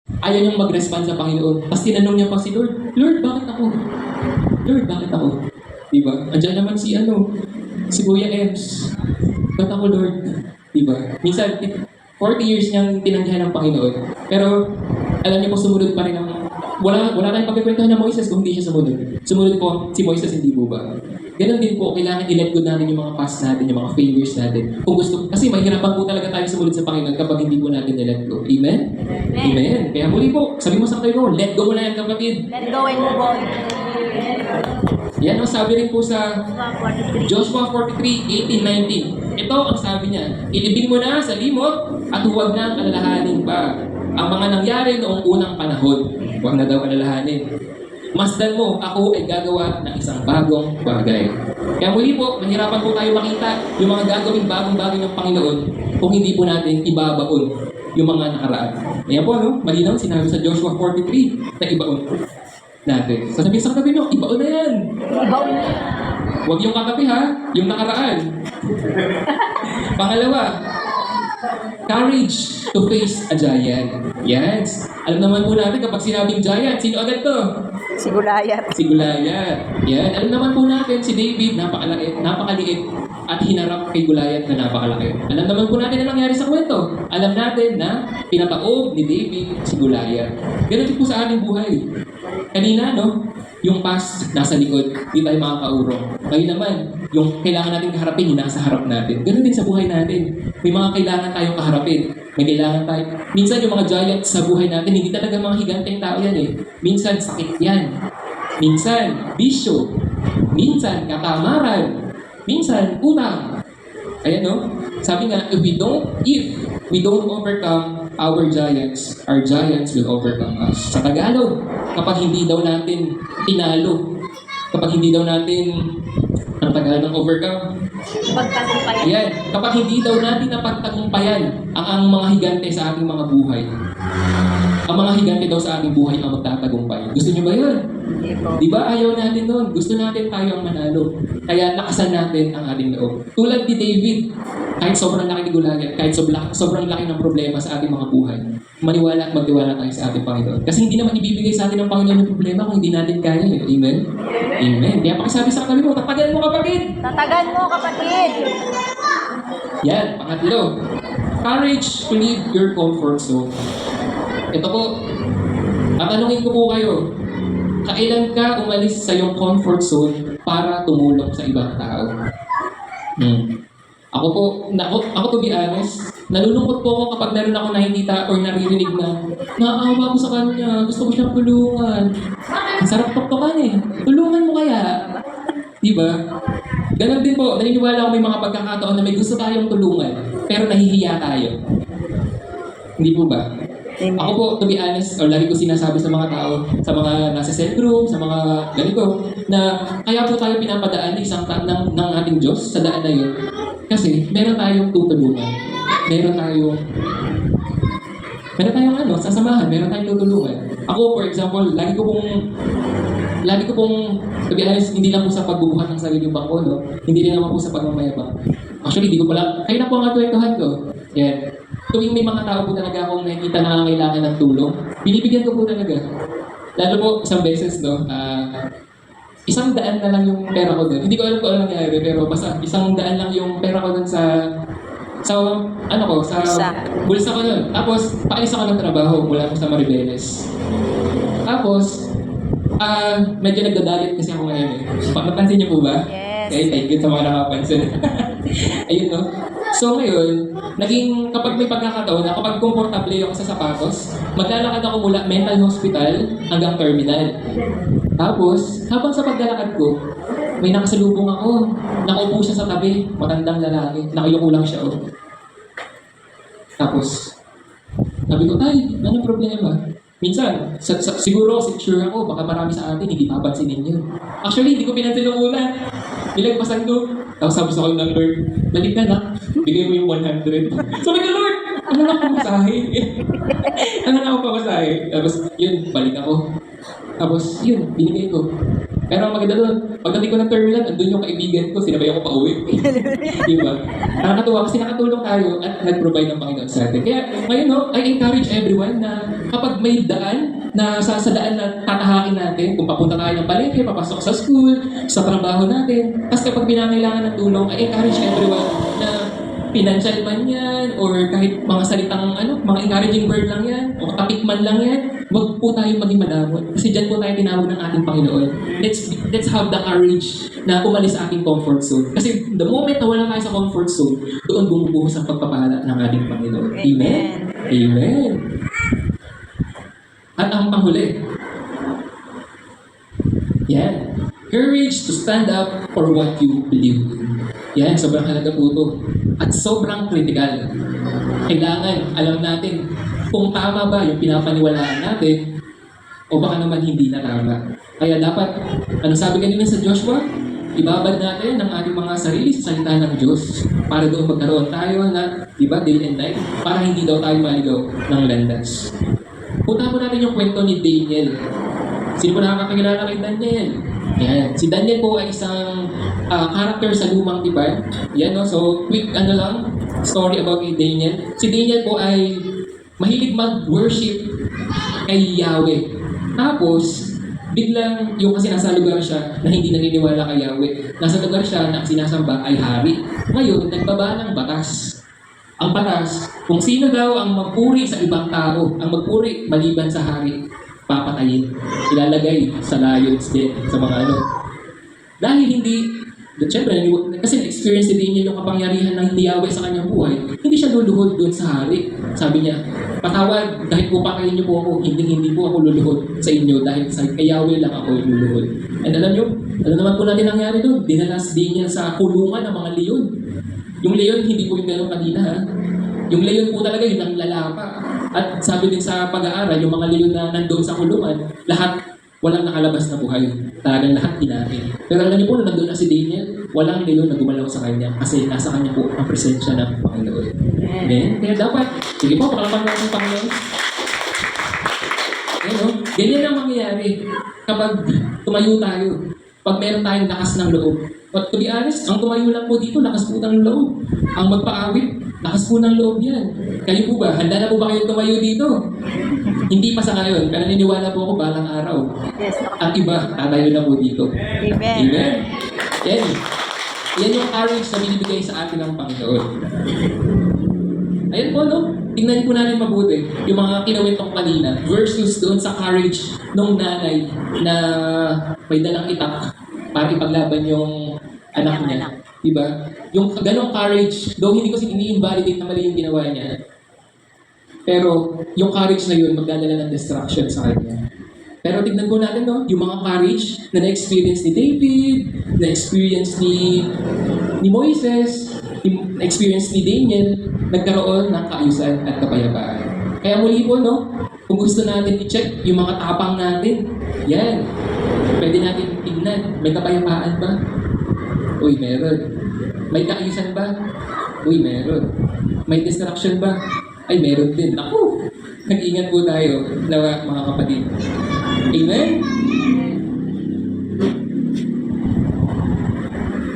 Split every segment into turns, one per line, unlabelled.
Ayaw niyang mag-respond sa Panginoon. Tapos tinanong niya pa si Lord, Lord, bakit ako? Lord, bakit ako? Diba? Andiyan naman si Kuya Ems. Ba't ako, Lord? Diba? Minsan, 40 years niyang tinanggihan ng Panginoon. Pero, alam niyo po, sumunod pa rin ang... Wala tayong pagkikwentuhan ng Moises kung hindi siya sumunod. Sumunod po, si Moises, hindi po ba? Ganun din po, kailangan i-let go natin yung mga past natin, yung mga failures natin. Kung gusto, kasi mahirapan po talaga tayo sumunod sa Panginoon kapag hindi po natin i-let go. Amen? Amen. Kaya muli po, sabi mo sa kayo, let go mo na yan, kapatid.
Let go and move on.
Yan ang sabi rin po sa Joshua 43:18-19. Ito ang sabi niya, ilibing mo na sa limot at huwag na alalahanin pa ang mga nangyari noong unang panahon. Huwag na daw alalahanin. Masdan mo, ako ay gagawa ng isang bagong bagay. Kaya muli po, mahirapan po tayo makita yung mga gagawing bagong bagay ng Panginoon kung hindi po natin ibabaon yung mga nakaraan. Ayan po, no? Malinaw, sinabi sa Joshua 43 na ibaon natin. Sasabihin sa katabi nyo, ibaon na yan.
Ibaon na.
Huwag yung katabi ha, yung nakaraan. Pangalawa, courage to face a giant. Yes. Alam naman po natin kapag sinabing giant, sino agad to?
Si Gulayat.
Si Goliath. Yan. Alam naman po natin si David, napakaliit at hinarap kay Goliath na napakalaki. Alam naman po natin na nangyari sa kwento. Alam natin na pinataob ni David si Goliath. Ganun din po sa ating buhay. Kanina, no? Yung past, nasa likod. Hindi tayo makakaurong. Ngayon naman, yung kailangan natin kaharapin, yung nasa harap natin. Ganun din sa buhay natin. May mga kailangan tayong kaharapin. May kailangan tayo. Minsan yung mga giants sa buhay natin, hindi talaga mga higanteng tao yan eh. Minsan sakit yan. Minsan bisyo. Minsan katamaran. Minsan utang. Ayan no? Sabi nga, if we don't overcome our giants will overcome us. Sa Tagalog, kapag hindi daw natin tinalo, kapag hindi daw natin ang tagal ng overcome,
Pagtagumpayan.
ayan, kapag hindi daw natin napagtagumpayan ang mga higante sa ating mga buhay, ang mga higante daw sa ating buhay ang magtatagumpay. Gusto niyo ba yun?
Hindi po.
Di ba ayaw natin nun? Gusto natin tayo ang manalo. Kaya nakasan natin ang ating loob. Tulad ni David, kahit sobrang laki ni Goliath, kahit sobrang laki ng problema sa ating mga buhay, maniwala at magtiwala tayo sa ating Panginoon. Kasi hindi naman ibibigay sa atin ng Panginoon yung problema kung hindi natin kaya. Amen? Amen. Kaya pakisabi sa katabi mo, tapagan mo kapatid!
Tatagan mo, kapatid.
Yan, pangatlo. Courage to leave your comfort zone. Ito po, tatanungin ko po kayo, kailan ka umalis sa iyong comfort zone para tumulong sa ibang tao? Ako to be honest, nalulungkot po ako kapag meron ako nakikita or naririnig na naawa ko sa kanya, gusto ko siyang tulungan. Ang sarap tuktukan eh. Tulungan mo kaya? Diba? Ganon din po, naniniwala ako may mga pagkakataon na may gusto tayong tulungan, pero nahihiya tayo. Hindi po ba? Ako po, to be honest, or lagi ko sinasabi sa mga tao, sa mga nasa cell group, sa mga ganito, na kaya po tayo pinapadaan ng ating Diyos sa daan na yun. Kasi meron tayong tutulungan. Meron tayong sasamahan, meron tayong tutulungan. Ako, for example, lagi ko pong, to be honest, hindi lang po sa pagbubuhat ng sariling bangko, no? Hindi rin naman po sa pagmamayabang. Actually, di ko pala, kayo na po ang kwentuhan ko. Yan. Tuwing may mga tao po talaga akong nakikita na nangangailangan ng tulong, binibigyan ko po talaga. Lalo po, isang beses, no, 100 na lang yung pera ko doon. Hindi ko alam kung ano nangyari, pero basta 100 lang yung pera ko doon sa bulsa ko doon. Tapos, paalis ako ng trabaho mula po sa Maribeles. Tapos, medyo nagdadalit kasi ako ngayon eh. Napansin niyo po ba?
Yes.
Okay, thank you sa mga nakapansin. Ayun no. So ngayon, kapag may pagkakataon na kapag komportable ako sa sapatos, maglalakad ako mula mental hospital hanggang terminal. Tapos, habang sa paglalakad ko, may nakasalubong ako. Nakaupo siya sa tabi, matandang lalaki. Nakayuko lang siya. Oh. Tapos, sabi ko, tay, anong problema? Minsan, siguro, sure ako, baka marami sa atin, hindi papansinin yun. Actually, hindi ko pinansin nung una. Nilagpasan ko. Tapos sabi sa akin ng Lord, balik ka na, bigay mo yung 100. Sabi ko, Lord, ano na ako pamasahe? Tapos, yun, balik ako. Tapos, yun, binigay ko. Pero ang maganda doon, pagdating ko ng terminal, andun yung kaibigan ko, sinabayan ko pa uwi. Diba? Nakakatuwa kasi nakatulong tayo at nag-provide ng Panginoon sa atin. Kaya ngayon, no, I encourage everyone na kapag may daan na sa daan na tatahakin natin, kung papunta tayo ng palengke, papasok sa school, sa trabaho natin, tapos kapag pinangailangan ng tulong, I encourage everyone na financial man yan, or kahit mga salitang, mga encouraging word lang yan, o topic man lang yan, huwag po tayong maging madamot. Kasi dyan po tayo tinawag ng ating Panginoon. Let's have the courage na umalis sa ating comfort zone. Kasi the moment na wala tayo sa comfort zone, doon bumubuhos ang pagpapala ng ating Panginoon. Amen? Amen. At ang panghuli, yan. Courage to stand up for what you believe in. Yan, sobrang halaga po ito. At sobrang critical. Kailangan, alam natin kung tama ba yung pinapaniwalaan natin o baka naman hindi na tama. Kaya dapat, ano sabi kanina sa Joshua? Ibabad natin ang ating mga sarili sa salita ng Diyos para doon magkaroon tayo na, di ba, day and night, para hindi daw tayo maligaw ng landas. Punta po natin yung kwento ni Daniel. Sino po nakakakilala kay Daniel? Yan. Si Daniel po ay isang character sa lumang tipan. Yan, no? So, quick lang, story about kay Daniel. Si Daniel po ay mahilig mag-worship kay Yahweh. Tapos, biglang yung kasi nasa lugar siya na hindi naniniwala kay Yahweh. Nasa lugar siya na sinasamba ay hari. Ngayon, nagbaba ng batas. Ang batas, kung sino daw ang magpuri sa ibang tao, ang magpuri maliban sa hari, papatayin. Ilalagay sa lions din, sa mga Dahil hindi, siyempre, kasi na-experience ni Daniel yung kapangyarihan ng hindi Yahweh sa kanyang buhay, hindi siya luluhod doon sa hari. Sabi niya, patawad, dahil po patayin niyo po ako, hindi po ako luluhod sa inyo dahil sa kay Yahweh lang ako luluhod. And alam niyo, ano naman po natin nangyari doon? Dinala si Daniel sa kulungan ng mga leon. Yung leon, hindi po yung gano'ng kanina, ha? Yung leon po talaga, yun ang lalapa. At sabi din sa pag-aaral, yung mga leon na nandoon sa kulungan, lahat walang nakalabas na buhay. Talagang lahat kinain. Pero alam niyo po, nung nandoon na si Daniel, walang leon na gumalaw sa kanya kasi nasa kanya po ang presensya ng Panginoon. Amen? Kaya dapat, sige po, pakalapan mo ng Panginoon. Ganyan ang mangyayari kapag tumayo tayo. Pag meron tayong lakas ng loob. But to be honest, ang tumayo lang po dito, lakas po ng loob. Ang magpaawit, lakas po ng loob yan. Kayo po ba? Handa na po ba kayo tumayo dito? Hindi pa sa ngayon. Pero naniniwala po ako balang araw.
Yes.
Ang iba, tatayo na po dito.
Amen.
Amen. Yan yung courage na binibigay sa atin ng Panginoon. Ayan po, no? Tingnan po natin mabuti yung mga kinawin ko kanina versus doon sa courage nung nanay na may dalang itak para ipaglaban yung anak niya. Diba? Yung ganong courage, though hindi ko ini-invalidate na mali yung ginawa niya, pero yung courage na yun, magdadala ng destruction sa kanya. Pero tignan po natin, no? Yung mga courage na na-experience ni David, na-experience ni Moises, na-experience ni Daniel, nagkaroon ng kaayusan at kapayapaan. Kaya muli po, no? Kung gusto natin i-check yung mga tapang natin, yan. Pwede natin tignan. May kapayapaan ba? Uy, meron. May kaayusan ba? Uy, meron. May distraction ba? Ay, meron din. Ako! Nag-ingat po tayo, mga kapatid. Amen?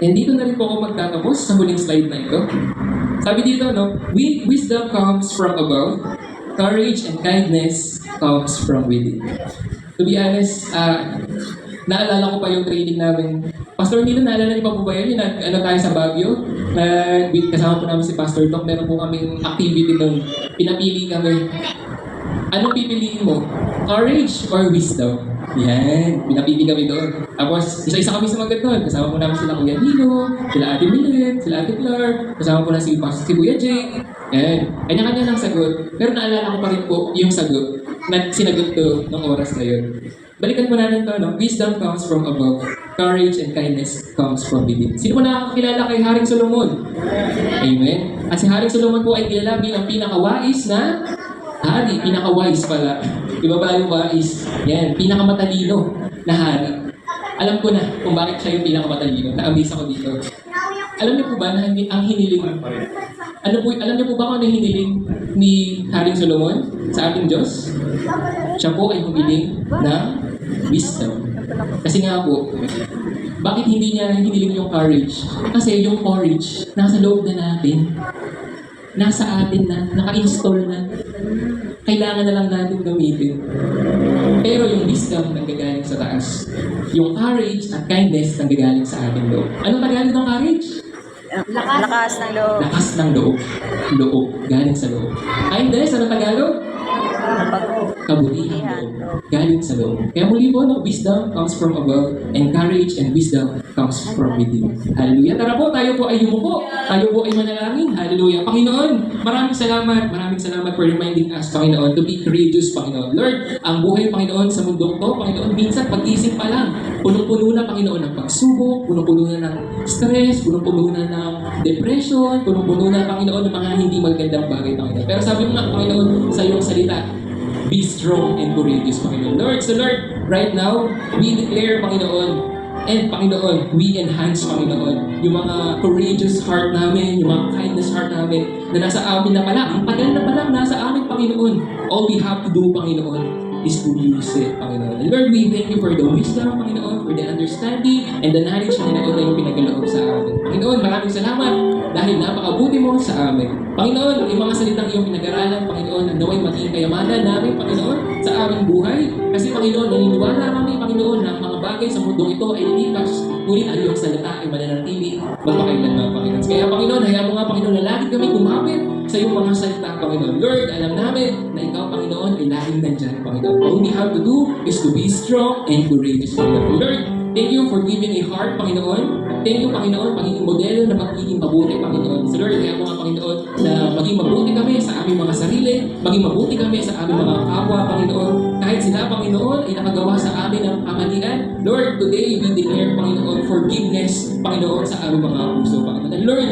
And dito na rin po ako magtatapos sa huling slide na ito. Sabi dito, no? Wisdom comes from above. Courage and kindness comes from within. To be honest, naalala ko pa yung training namin. Pastor Nilo, naalala niyo pa po ba yun? Yung tayo sa Baguio? Kasama po namin si Pastor Doc. Meron po kaming activity nung pinapili kami. Anong pipiliin mo? Courage or wisdom? Yan, pinapili kami doon. Tapos, isa-isa kami sumagot doon. Kasama po namin sila Kuya Nino, sila Ate Millet, sila Ate Clark, kasama po na si Kuya Jake. Yan, kanya-kanya ng sagot. Pero naalala ko pa rin po yung sagot na sinagot ko nung oras na yun. Balikan po natin to, no? Wisdom comes from above. Courage and kindness comes from within. Sino po nakakakilala kay Haring Solomon? Amen. At si Haring Solomon po ay kilala bilang pinakawais na hari. Pinakawise pala. Iba ba yung wais? Yan, pinakamatalino na hari. Alam ko na kung bakit siya yung pinakamatalino. Na-amaze ako dito. Alam niyo po ba na ang hiniling... alam niyo po ba kung ano yung hiniling ni Haring Solomon sa ating Diyos? Siya po ay humiling ng wisdom. Kasi nga po, bakit hindi niya hiniling yung courage? Kasi yung courage, nasa loob na natin. Nasa atin na, naka-install na. Kailangan na lang natin gamitin. Pero yung wisdom nanggagaling sa taas. Yung courage at kindness nanggagaling sa ating loob. Anong Tagalog ng courage?
Lakas ng loob.
Lakas ng loob. Loob. Galing sa loob. Kindness, anong Tagalog? Kabutihan loob. Galing sa loob. Kaya muli po, no, wisdom comes from above and courage and wisdom comes from within. Hallelujah. Tara po, tayo po ay yumuko. Tayo po ay manalangin. Hallelujah. Panginoon, maraming salamat. Maraming salamat for reminding us, Panginoon, to be courageous, Panginoon. Lord, ang buhay, Panginoon, sa mundong to, Panginoon, minsan pag-isip pa lang, punong-puno na, Panginoon, ng pagsubok, punong-puno na ng stress, punong-puno na ng depression, punong-puno na, Panginoon, ng mga hindi magandang bagay, Panginoon. Pero sabi mo nga, Panginoon, sa iyong salita, be strong and courageous, Panginoon. Lord, so Lord, right now, we declare, Panginoon, and Panginoon, we enhance, Panginoon, yung mga courageous heart namin, yung mga kindness heart namin, na nasa amin na pala, ang tagal na pala, nasa amin, Panginoon. All we have to do, Panginoon, is to use it, Panginoon. And Lord, we thank you for the wisdom, Panginoon, for the understanding, and the knowledge, Panginoon, na yung pinagkaloob sa amin. Panginoon, maraming salamat dahil napakabuti mo sa amin. Panginoon, yung mga salitang iyong pinag-aralan, Panginoon, ang naway maging kayamanan namin, Panginoon, sa aming buhay. Kasi, Panginoon, naniniwala kami, Panginoon, na ang mga bagay sa mundong ito ay lilipas, ngunit ang iyong salita ay mananatili magpakailanman, Panginoon. Kaya, Panginoon, hayaan mo nga, Panginoon, na lagi kami kumapit sa iyong mga salita, Panginoon. Lord, alam namin na ikaw, Panginoon, ay laging nandyan, Panginoon. All we have to do is to be strong and courageous, Panginoon. Lord, thank you for giving a heart, Panginoon. Thank you, Panginoon, pagiging modelo na magiging mabuti, Panginoon. So Lord, kaya mo nga, Panginoon, na maging mabuti kami sa aming mga sarili, maging mabuti kami sa aming mga kapwa, Panginoon. Kahit sila, Panginoon, ay nakagawa sa amin ng kamalian. Lord, today we declare, Panginoon, forgiveness, Panginoon, sa aming mga puso, Panginoon. And Lord,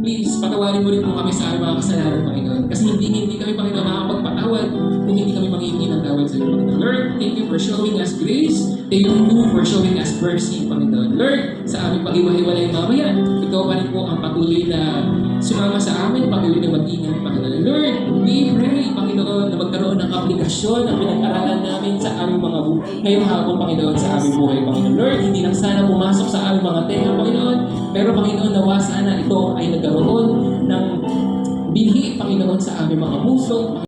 please, patawarin mo rin po kami sa aming mga kasalanan, Panginoon. Kasi hindi kami, Panginoon, makakapagpatawad kung hindi kami manghihingi ng tawad sa iyo, Panginoon. Lord, thank you for showing us grace. Thank you for showing us mercy, Panginoon. Lord, sa aming pag-iwahiwalay mamaya, ikaw pa rin po ang patuloy na sumama sa amin, patuloy na mag-ingat, Panginoon. Lord, we pray, Panginoon, na magkaroon ng aplikasyon ang pinag-aralan namin sa aming mga ngayong hapon, Panginoon, sa aming buhay, Panginoon. Lord, hindi lang sana pumasok sa aming mga tenga, Panginoon, pero, Panginoon, nawa sana ito ay nagkaroon ng binhi, Panginoon, sa aming mga puso.